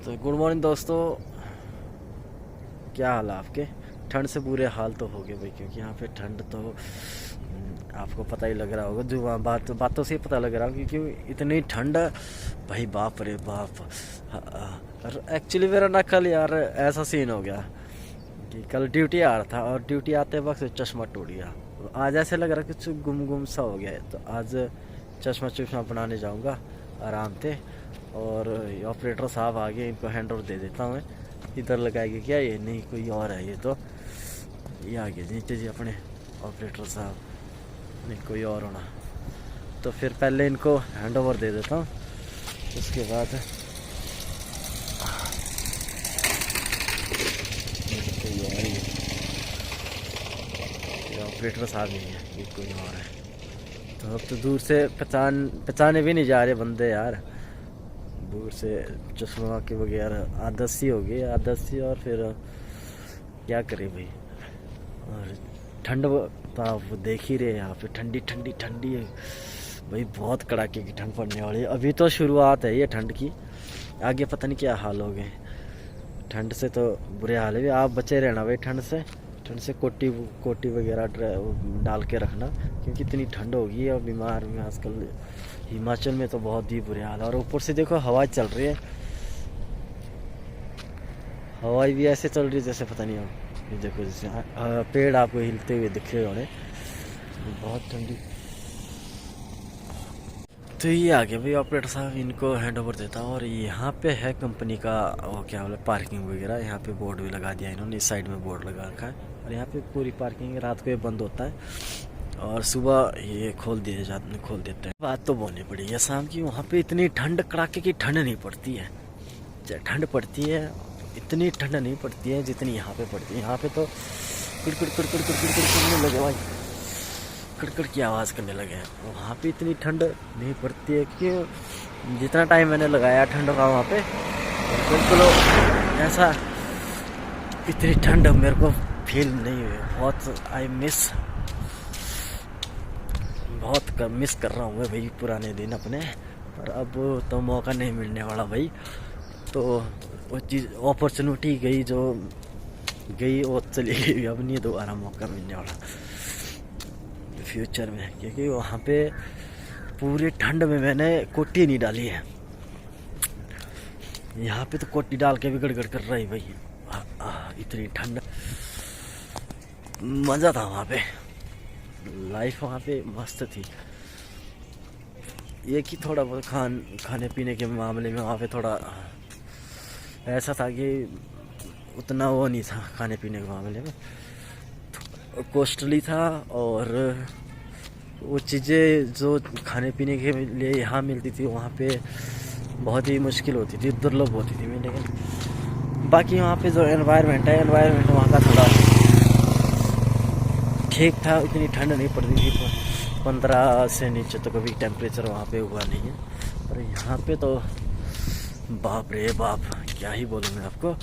तो good morning दोस्तों, क्या हाल है आपके। ठंड से बुरे हाल तो हो गए भाई, क्योंकि यहाँ पे ठंड तो आपको पता ही लग रहा होगा, जो बातों से ही पता लग रहा होगा क्योंकि इतनी ठंड भाई, बाप रे बाप। एक्चुअली मेरा ना कल यार ऐसा सीन हो गया कि कल ड्यूटी आ रहा था और ड्यूटी आते वक्त चश्मा टूट गया। आज ऐसे लग रहा है कुछ गुम गुम सा हो गया है, तो आज चश्मा बनाने जाऊँगा आराम से। और ऑपरेटर साहब आगे, इनको हैंड ओवर दे देता हूँ मैं। इधर लगाएंगे क्या, ये नहीं कोई और है, ये तो ये आगे नीचे जी अपने ऑपरेटर साहब, नहीं कोई और होना। तो फिर पहले इनको हैंड ओवर दे देता हूँ, उसके बाद कोई और ही है, ये ऑपरेटर साहब नहीं है, ये कोई और है। तो अब तो दूर से पहचाने भी नहीं जा रहे बंदे यार, दूर से चश्मा के बगैर आदत सी हो गई, आदत सी। और फिर क्या करें भाई, और ठंड तो आप देख ही रहे हैं, यहाँ पे ठंडी ठंडी ठंडी है भाई, बहुत कड़ाके की ठंड पड़ने वाली है। अभी तो शुरुआत है ये ठंड की, आगे पता नहीं क्या हाल हो गए। ठंड से तो बुरे हाल है, आप बचे रहना भाई ठंड से कोटी वगैरह डाल के रखना, क्योंकि इतनी ठंड होगी। और बीमार में आजकल हिमाचल में तो बहुत ही बुरे हाल है। और ऊपर से देखो हवा चल रही है, हवा भी ऐसे चल रही है जैसे पता नहीं हो, ये देखो जैसे पेड़ आपको हिलते हुए दिख रहे होने, बहुत ठंडी। तो ये आ गया भाई ऑपरेटर साहब, इनको हैंड ओवर देता हूँ। और यहाँ पे है कंपनी का वो क्या बोले पार्किंग वगैरह, यहाँ पे बोर्ड भी लगा दिया इन्होंने, इस साइड में बोर्ड लगा रखा है। और यहाँ पे पूरी पार्किंग रात को ये बंद होता है और सुबह ये खोल देते हैं। बात तो बोलनी पड़ी है शाम की, वहाँ पे इतनी ठंड, कड़ाके की ठंड नहीं पड़ती है। ठंड पड़ती है, इतनी ठंड नहीं पड़ती है जितनी यहाँ पे पड़ती है। यहाँ पे तो किड़किड़ करने लगे भाई, कड़कड़ की आवाज़ करने लगे हैं। वहाँ पे इतनी ठंड नहीं पड़ती है कि जितना टाइम मैंने लगाया ठंड का वहाँ पे, बिल्कुल ऐसा इतनी ठंड मेरे को फील नहीं हुई। बहुत मिस कर रहा हूँ मैं भाई पुराने दिन अपने, पर अब तो मौका नहीं मिलने वाला भाई। तो वो चीज़ अपॉर्चुनिटी गई जो गई वो चली गई, अब नहीं दोबारा मौका मिलने वाला फ्यूचर में, क्योंकि वहाँ पे पूरी ठंड में मैंने कोटी नहीं डाली है। यहाँ पे तो कोटी डाल के भी गड़गड़ कर रही भाई, इतनी ठंड। मज़ा था वहाँ पे, लाइफ वहाँ पे मस्त थी। ये कि थोड़ा बहुत खाने पीने के मामले में वहाँ पे थोड़ा ऐसा था कि उतना वो नहीं था, खाने पीने के मामले में कॉस्टली था। और वो चीज़ें जो खाने पीने के लिए यहाँ मिलती थी वहाँ पे बहुत ही मुश्किल होती थी, दुर्लभ होती थी। लेकिन बाकी वहाँ पे जो एनवायरनमेंट वहाँ का थोड़ा ठीक था, इतनी ठंड नहीं पड़ती थी। 15 से नीचे तो कभी टेम्परेचर वहाँ पे हुआ नहीं है। पर यहाँ पे तो बाप रे बाप, क्या ही बोलूँ मैं आपको।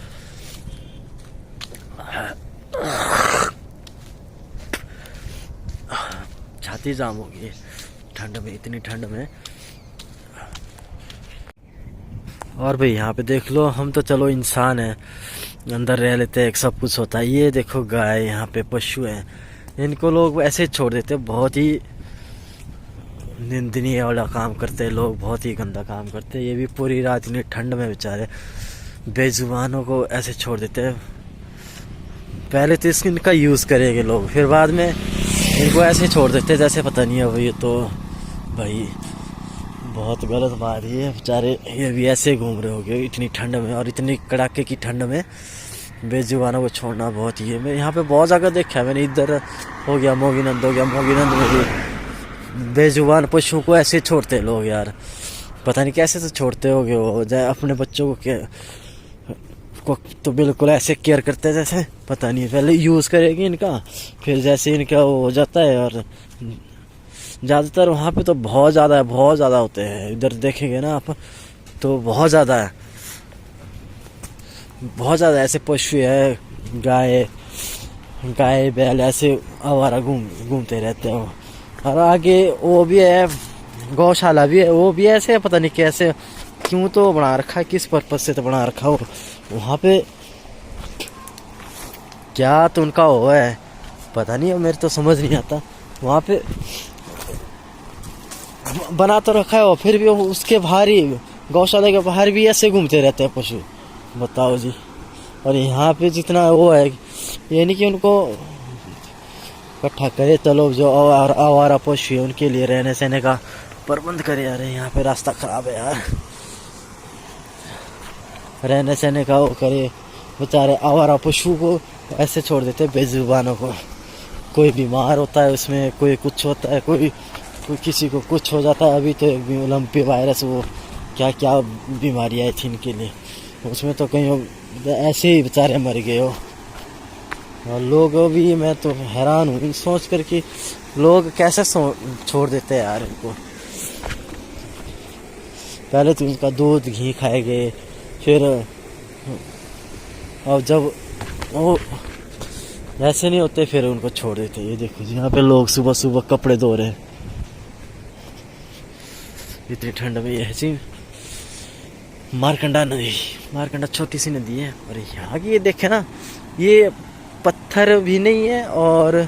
छाती जाम हो गई ठंड में, इतनी ठंड में। और भाई यहाँ पे देख लो, हम तो चलो इंसान हैं, अंदर रह लेते हैं, सब कुछ होता है। ये देखो गाय, यहाँ पे पशु हैं, इनको लोग ऐसे छोड़ देते हैं। बहुत ही निंदनीय वाला काम करते हैं लोग, बहुत ही गंदा काम करते हैं। ये भी पूरी रात इतनी ठंड में बेचारे बेजुबानों को ऐसे छोड़ देते हैं। पहले तो इनका यूज़ करेंगे लोग, फिर बाद में इनको ऐसे छोड़ देते जैसे पता नहीं है। अब ये तो भाई बहुत गलत बात है, बेचारे ये भी ऐसे घूम रहे होंगे इतनी ठंड में, और इतनी कड़ाके की ठंड में बेजुबानों को छोड़ना बहुत ही है। मैं यहाँ पे बहुत जगह देखा है मैंने, इधर हो गया मोगीनंद में भी बेजुबान पशुओं को ऐसे छोड़ते हैं लोग यार, पता नहीं कैसे तो छोड़ते होंगे वो। जाए अपने बच्चों को तो बिल्कुल ऐसे केयर करते हैं जैसे पता नहीं, पहले यूज़ करेगी इनका, फिर जैसे इनका वो हो जाता है। और ज़्यादातर वहाँ पे तो बहुत ज़्यादा होते हैं, इधर देखेंगे ना आप तो बहुत ज़्यादा ऐसे पशु है, गाय बैल ऐसे आवारा घूमते रहते हैं। और आगे वो भी है, गौशाला भी है, वो भी ऐसे पता नहीं कैसे क्यों तो बना रखा है, किस पर्पज से तो बना रखा हो वहाँ पे, क्या तो उनका वो है पता नहीं, मेरे तो समझ नहीं आता। वहाँ पे बना तो रखा है और फिर भी उसके बाहर ही, गौशाला के बाहर भी ऐसे घूमते रहते हैं पशु, बताओ जी। और यहाँ पे जितना वो है, ये नहीं कि उनको इकट्ठा करे, चलो जो आवारा पशु है उनके लिए रहने सहने का प्रबंध करे। यार यहाँ पे रास्ता खराब है यार, रहने सहने का वो करे। बेचारे आवारा पशु को ऐसे छोड़ देते बेजुबानों को, कोई बीमार होता है उसमें, कोई कुछ होता है, कोई किसी को कुछ हो जाता है। अभी तो एक लंपी वायरस, वो क्या क्या बीमारी आई थी इनके लिए, उसमें तो कहीं ऐसे ही बेचारे मर गए हो। और लोग भी, मैं तो हैरान हूँ सोच कर कि लोग कैसे छोड़ देते हैं यार इनको। पहले तो इनका दूध घी खाएंगे, फिर और जब वो ऐसे नहीं होते फिर उनको छोड़ देते। ये देखो जी, यहाँ पे लोग सुबह सुबह कपड़े धो रहे हैं इतनी ठंड में। ये है जी मारकंडा नदी, मारकंडा छोटी सी नदी है। और यहाँ की ये देखे ना, ये पत्थर भी नहीं है और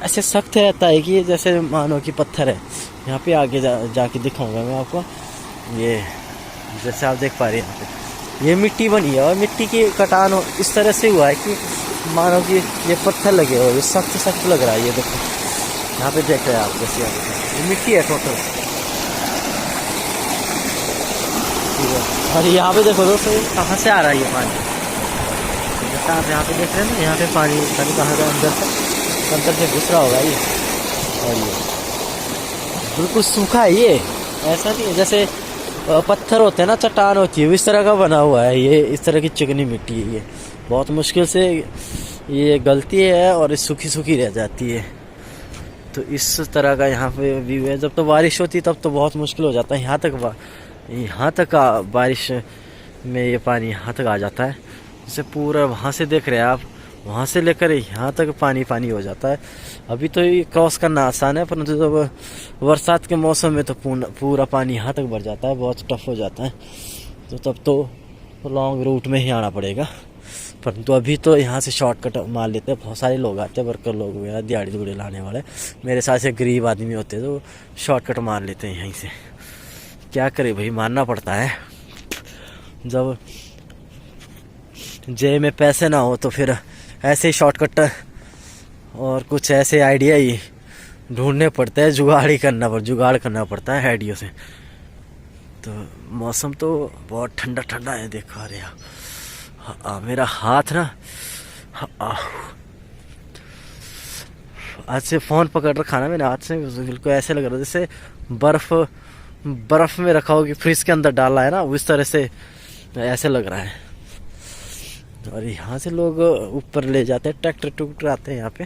ऐसे सख्त रहता है कि जैसे मानो कि पत्थर है। यहाँ पे आगे जाके दिखाऊंगा मैं आपको। ये जैसे आप देख पा रहे हैं, यहाँ पे ये मिट्टी बनी है और मिट्टी की कटान इस तरह से हुआ है कि मानो कि ये पत्थर लगे हो, ये सख्त सख्त लग रहा है। ये देखो यहाँ पे देख रहे हैं आप, जैसे ये मिट्टी है टोटल। और यहाँ पे देखो दोस्तों, कहाँ से आ रहा है ये पानी, कहाँ से, यहाँ पे देख रहे हैं ना, यहाँ पे पानी कहाँ से अंदर से घुस रहा होगा ये। और ये बिल्कुल सूखा है, ये ऐसा नहीं है जैसे पत्थर होते हैं ना, चट्टान होती है, इस तरह का बना हुआ है ये। इस तरह की चिकनी मिट्टी है ये, बहुत मुश्किल से ये गलती है और सूखी सूखी रह जाती है। तो इस तरह का यहाँ पे व्यू है। जब तो बारिश होती तब तो बहुत मुश्किल हो जाता है, यहाँ तक बारिश में ये पानी यहाँ तक आ जाता है। जैसे पूरा वहाँ से देख रहे हैं आप, वहाँ से लेकर यहाँ तक पानी पानी हो जाता है। अभी तो ये क्रॉस करना आसान है, परंतु जब बरसात के मौसम में तो पूरा पानी यहाँ तक भर जाता है, बहुत टफ हो जाता है। तो तब तो लॉन्ग रूट में ही आना पड़ेगा। परंतु अभी तो यहाँ से शॉर्टकट मार लेते हैं। बहुत सारे लोग आते हैं, वर्कर लोग वगैरह, दिहाड़ी दुड़ी लाने वाले, मेरे साथ से गरीब आदमी होते हैं तो शॉर्टकट मार लेते हैं यहीं से। क्या करे भाई, मानना पड़ता है। जब जेब में पैसे ना हो तो फिर ऐसे ही शॉर्टकट और कुछ ऐसे आइडिया ही ढूंढने पड़ते हैं, जुगाड़ करना पड़ता है आइडिया से। तो मौसम तो बहुत ठंडा ठंडा है, देखा रहे मेरा हाथ ना, आज से फ़ोन पकड़ रखा ना मैंने हाथ से, बिल्कुल ऐसे लग रहा है जैसे बर्फ़ में रखा हो कि फ्रिज के अंदर डाला है ना, उस तरह से ऐसे लग रहा है। और यहाँ से लोग ऊपर ले जाते हैं, ट्रैक्टर आते हैं यहाँ पे,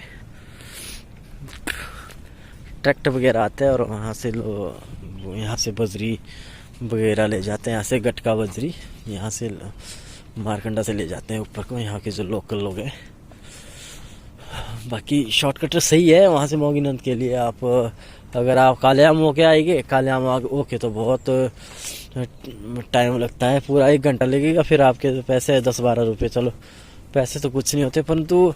ट्रैक्टर वगैरह आते हैं और वहाँ से लोग यहाँ से बजरी वगैरह ले जाते हैं, यहाँ से गटका बजरी यहाँ से मारकंडा से ले जाते हैं ऊपर को, यहाँ के जो लोकल लोग हैं। बाकी शॉर्टकट सही है वहाँ से मोगीनंद के लिए। आप अगर आप कालियाम होके आएंगे, कालियाम होके तो बहुत टाइम लगता है, पूरा 1 घंटा लगेगा। फिर आपके पैसे 10-12 रुपये, चलो पैसे तो कुछ नहीं होते, परंतु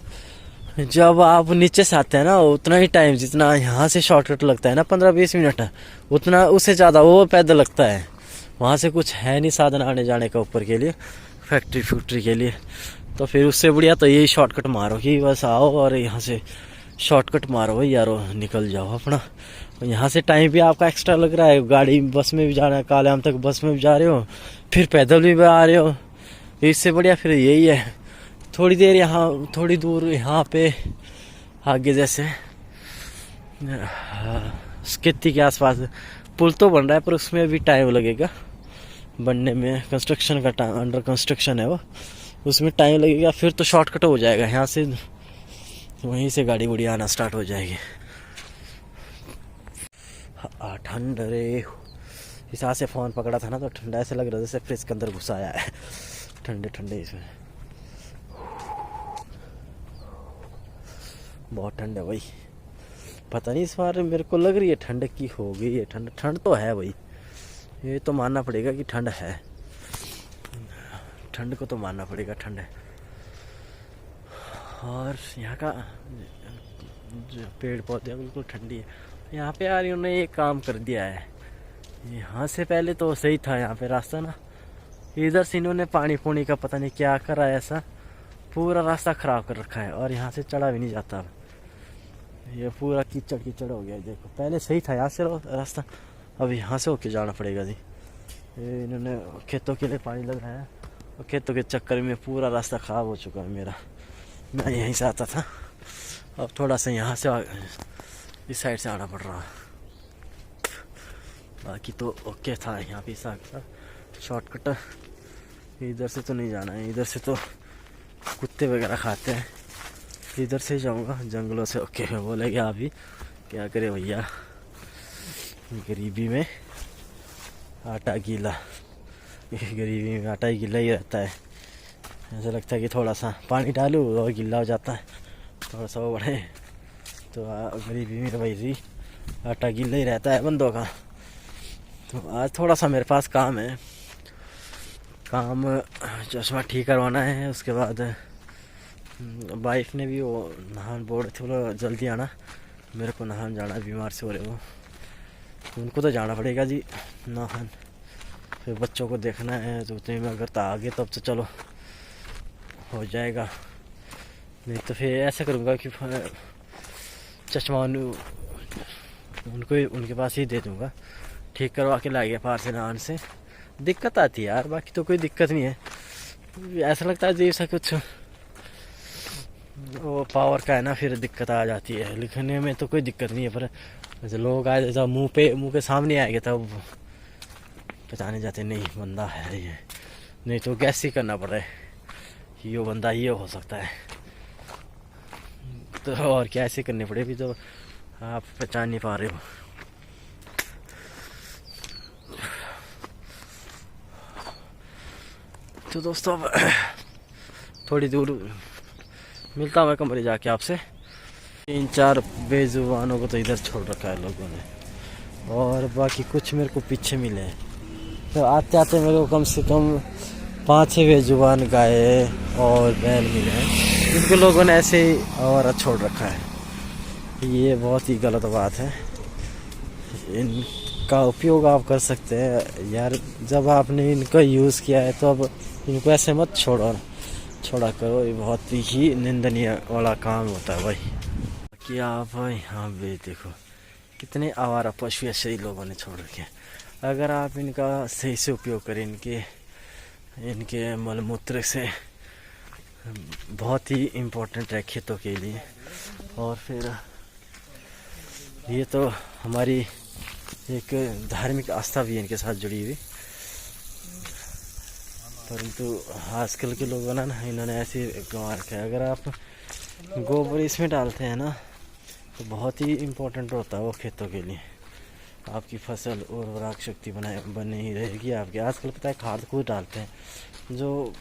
जब आप नीचे से आते हैं ना, उतना ही टाइम जितना यहाँ से शॉर्टकट लगता है ना 15-20 मिनट, उतना उससे ज़्यादा वो पैदल लगता है। वहाँ से कुछ है नहीं साधन आने जाने का ऊपर के लिए, फैक्ट्री के लिए। तो फिर उससे बढ़िया तो यही शॉर्टकट मारो कि बस आओ और यहाँ से शॉर्टकट मारो भाई यारो, निकल जाओ अपना। यहाँ से टाइम भी आपका एक्स्ट्रा लग रहा है, गाड़ी बस में भी जाना है, कालियाम तक बस में भी जा रहे हो, फिर पैदल भी आ रहे हो, इससे बढ़िया फिर यही है। थोड़ी देर यहाँ, थोड़ी दूर यहाँ पे आगे जैसे स्केती के आसपास पुल तो बन रहा है, पर उसमें भी टाइम लगेगा बनने में, कंस्ट्रक्शन का टाइम, अंडर कंस्ट्रक्शन है वो, उसमें टाइम लगेगा। फिर तो शॉर्टकट हो जाएगा, यहाँ से वहीं से गाड़ी गुड़ी आना स्टार्ट हो जाएगी। ठंड रे, इस हाथ से फ़ोन पकड़ा था ना तो ठंडा ऐसे लग रहा है जैसे फ्रिज के अंदर घुसा आया है, ठंडे ठंडे इसमें बहुत ठंड है भाई। पता नहीं इस बार मेरे को लग रही है ठंड की होगी, ये ठंड तो है भाई, ये तो मानना पड़ेगा कि ठंड है, ठंड को तो मानना पड़ेगा, ठंड है। और यहाँ का जो पेड़ पौधे बिल्कुल ठंडी है। यहाँ पे यार इन्होंने एक काम कर दिया है, यहाँ से पहले तो सही था यहाँ पे रास्ता ना, इधर से इन्होंने पानी पुणी का पता नहीं क्या करा है, ऐसा पूरा रास्ता ख़राब कर रखा है और यहाँ से चढ़ा भी नहीं जाता। ये पूरा कीचड़ कीचड़ हो गया। देखो पहले सही था यहाँ से रास्ता, अब यहाँ से होके जाना पड़ेगा जी। ये इन्होंने खेतों के लिए पानी लगाया है और खेतों के चक्कर में पूरा रास्ता ख़राब हो चुका है मेरा। मैं यहीं से आता था, अब थोड़ा सा यहाँ से इस साइड से आना पड़ रहा। बाकी तो ओके था यहाँ पे शॉर्टकट। इधर से तो नहीं जाना है, इधर से तो कुत्ते वगैरह खाते हैं, इधर से जाऊँगा जंगलों से। ओके बोलेगे आप ही क्या करे भैया, गरीबी में आटा गीला, गरीबी में आटा ही गीला ही रहता है। ऐसा लगता है कि थोड़ा सा पानी डालूँ और गीला हो जाता है, थोड़ा सा वो बढ़े तो गरीबी में वही आटा गीला ही रहता है बंदों का। तो आज थोड़ा सा मेरे पास काम है, काम चश्मा ठीक करवाना है। उसके बाद वाइफ ने भी वो नहान बोर्ड थे, बोला जल्दी आना, मेरे को नहान जाना, बीमार से हो रहे वो, उनको तो जाना पड़ेगा जी नहान। फिर बच्चों को देखना है, तो उतने में अगर तो आगे तब तो चलो हो जाएगा, नहीं तो फिर ऐसा करूँगा कि चश्मा उनको उनके पास ही दे दूँगा, ठीक करवा के लाएगा पार से नहान से। दिक्कत आती है यार, बाकी तो कोई दिक्कत नहीं है। ऐसा लगता है जैसा कुछ वो पावर का है ना, फिर दिक्कत आ जाती है। लिखने में तो कोई दिक्कत नहीं है, पर जैसे लोग आए जब मुंह के सामने आएंगे तब पहचाने जाते नहीं बंदा है ये, नहीं तो गैस ही करना पड़ रहा है ये बंदा ये हो सकता है। तो और क्या ऐसे करने पड़े भी, तो आप पहचान नहीं पा रहे हो। तो दोस्तों अब थोड़ी दूर मिलता हूँ मैं कमरे जाके आपसे। 3-4 बेजुबानों को तो इधर छोड़ रखा है लोगों ने, और बाकी कुछ मेरे को पीछे मिले हैं। तो आते आते मेरे को कम से कम 5-6 बेजुबान गाय और बैल मिले हैं, जिनको लोगों ने ऐसे ही और छोड़ रखा है। ये बहुत ही गलत बात है। इनका उपयोग आप कर सकते हैं यार, जब आपने इनका यूज़ किया है तो अब इनको ऐसे मत छोड़ा करो, ये बहुत ही निंदनीय वाला काम होता है भाई। कि आप यहाँ पे देखो कितने आवारा पशु ऐसे ही लोगों ने छोड़ रखे हैं। अगर आप इनका सही से उपयोग करें, इनके मलमूत्र से बहुत ही इम्पोर्टेंट है खेतों के लिए। और फिर ये तो हमारी एक धार्मिक आस्था भी है इनके साथ जुड़ी हुई, परंतु आजकल के लोगों ने ना इन्होंने ऐसे गंवा रखा है। अगर आप गोबर इसमें डालते हैं ना तो बहुत ही इम्पोर्टेंट होता है वो खेतों के लिए, आपकी फसल उर्वरक शक्ति बनी ही रहेगी आपकी। आजकल पता है खाद खुद डालते हैं जो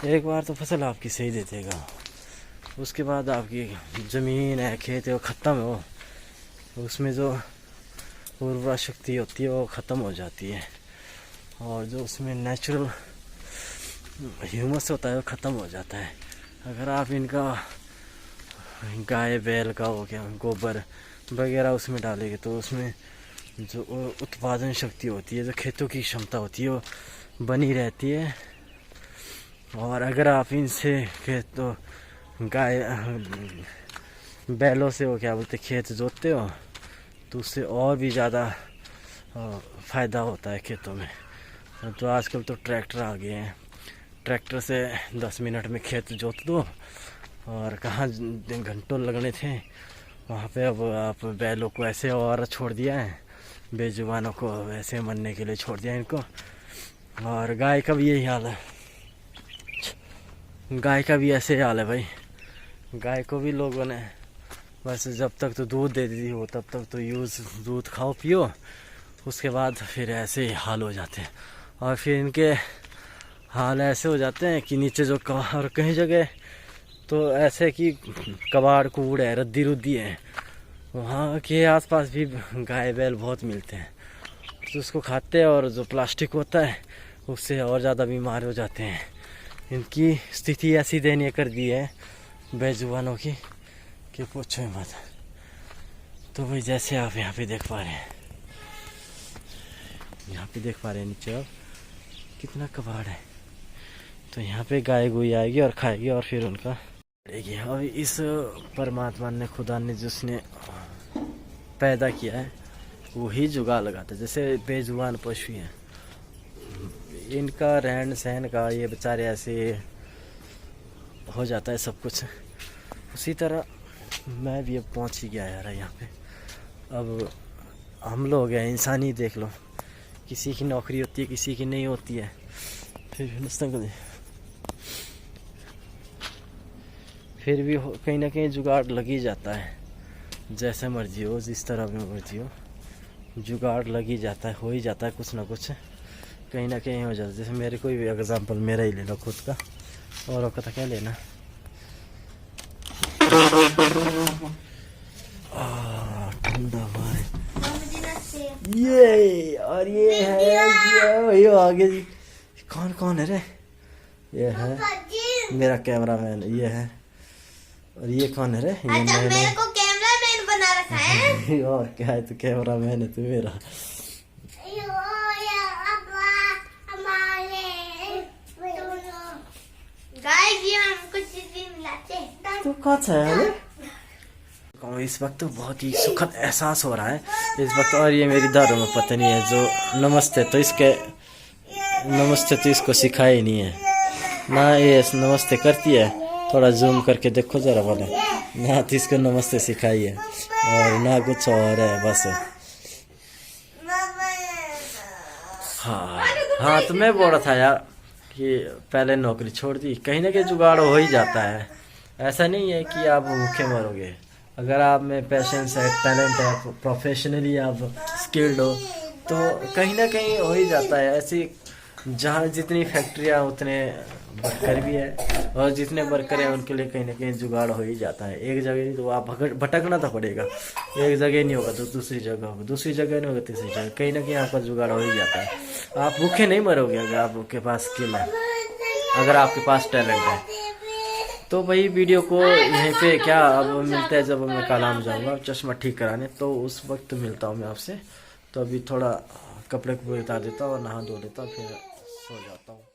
एक बार तो फसल आपकी सही दे देगा, उसके बाद आपकी ज़मीन है खेत है वो ख़त्म है, वो उसमें जो उर्वरक शक्ति होती है वो ख़त्म हो जाती है, और जो उसमें नेचुरल ह्यूमस होता है वो ख़त्म हो जाता है। अगर आप इनका गाय बैल का हो गया गोबर वगैरह उसमें डालेंगे तो उसमें जो उत्पादन शक्ति होती है, जो खेतों की क्षमता होती है वो बनी रहती है। और अगर आप इनसे खेतों गाय बैलों से वो क्या बोलते खेत जोतते हो तो उससे और भी ज़्यादा फ़ायदा होता है खेतों में। तो आजकल तो ट्रैक्टर आ गए हैं, ट्रैक्टर से 10 मिनट में खेत जोत दो, और कहाँ घंटों लगने थे वहाँ पे अब आप बैलों को ऐसे और छोड़ दिया है, बेजुबानों को ऐसे मरने के लिए छोड़ दिया इनको। और गाय का भी यही हाल है, गाय का भी ऐसे हाल है भाई। गाय को भी लोगों ने बस जब तक तो दूध दे दी हो तब तक तो दूध खाओ पियो, उसके बाद फिर ऐसे ही हाल हो जाते हैं। और फिर इनके हाल ऐसे हो जाते हैं कि नीचे जो और कहीं जगह तो ऐसे कि कबाड़ कूड़ है, रद्दी रुद्दी है, वहाँ के आसपास भी गाय बैल बहुत मिलते हैं। तो उसको खाते हैं और जो प्लास्टिक होता है उससे और ज़्यादा बीमार हो जाते हैं। इनकी स्थिति ऐसी दयनीय कर दी है बेजुबानों की कि पूछो मत। तो भाई जैसे आप यहाँ पे देख पा रहे हैं, यहाँ पे देख पा रहे हैं नीचे आप कितना कबाड़ है। तो यहाँ पे गाय गुई आएगी और खाएगी और फिर उनका पड़ेगी। और इस परमात्मा ने, खुदा ने जिसने पैदा किया है वही जुगाड़ लगाता है। जैसे बेजुबान पशु हैं, इनका रहन सहन का ये बेचारे ऐसे हो जाता है सब कुछ। उसी तरह मैं भी अब पहुंच ही गया यार यहाँ पे। अब हम लोग हैं इंसान ही देख लो, किसी की नौकरी होती है किसी की नहीं होती है। फिर भी कहीं ना कहीं जुगाड़ लग ही जाता है। जैसे मर्जी हो, जिस तरह भी मर्जी हो, जुगाड़ लग ही जाता है, हो ही जाता है कुछ ना कुछ कहीं ना कहीं हो जाता है। जैसे मेरे कोई भी एग्जाम्पल मेरा ही ले लो खुद का, और का क्या लेना। ठंडा भाई ये, और ये है ये आगे जी। कौन कौन है रे? ये है मेरा कैमरामैन, ये है। और ये कौन है रे? ये मेरे को कैमरामैन बना रखा है। और क्या है, तो कैमरामैन है तू मेरा। तो कौन है? इस वक्त तो बहुत ही सुखद एहसास हो रहा है इस वक्त। और ये मेरी दारू में पत्नी है जो नमस्ते तो इसको सिखाया ही नहीं है ना। ये नमस्ते करती है, थोड़ा जूम करके देखो जरा बोले ना, तो इसको नमस्ते सिखाई है और ना कुछ और है बस। हाँ तो मैं बोल रहा था यार कि पहले नौकरी छोड़ दी, कहीं ना कहीं जुगाड़ हो ही जाता है। ऐसा नहीं है कि आप भूखे मरोगे। अगर आप में पैशंस है, टैलेंट है, प्रोफेशनली आप स्किल्ड हो, तो कहीं ना कहीं हो ही जाता है। ऐसी जहाँ जितनी फैक्ट्रियाँ उतने वर्कर भी है, और जितने वर्कर हैं उनके लिए कहीं ना कहीं जुगाड़ हो ही जाता है। एक जगह नहीं तो आप भटकना तो पड़ेगा। एक जगह नहीं होगा तो दूसरी जगह होगा, दूसरी जगह नहीं होगा तीसरी जगह, कहीं ना कहीं आपका जुगाड़ हो ही जाता है। आप भूखे नहीं मरोगे अगर आपके पास स्किल है, अगर आपके पास टैलेंट है। तो भाई वीडियो को यहीं पे क्या, अब मिलता है जब मैं कलाम जाऊंगा चश्मा ठीक कराने, तो उस वक्त मिलता हूँ मैं आपसे। तो अभी थोड़ा कपड़े को उतार देता हूँ और नहा धो लेता हूँ, फिर सो जाता हूँ।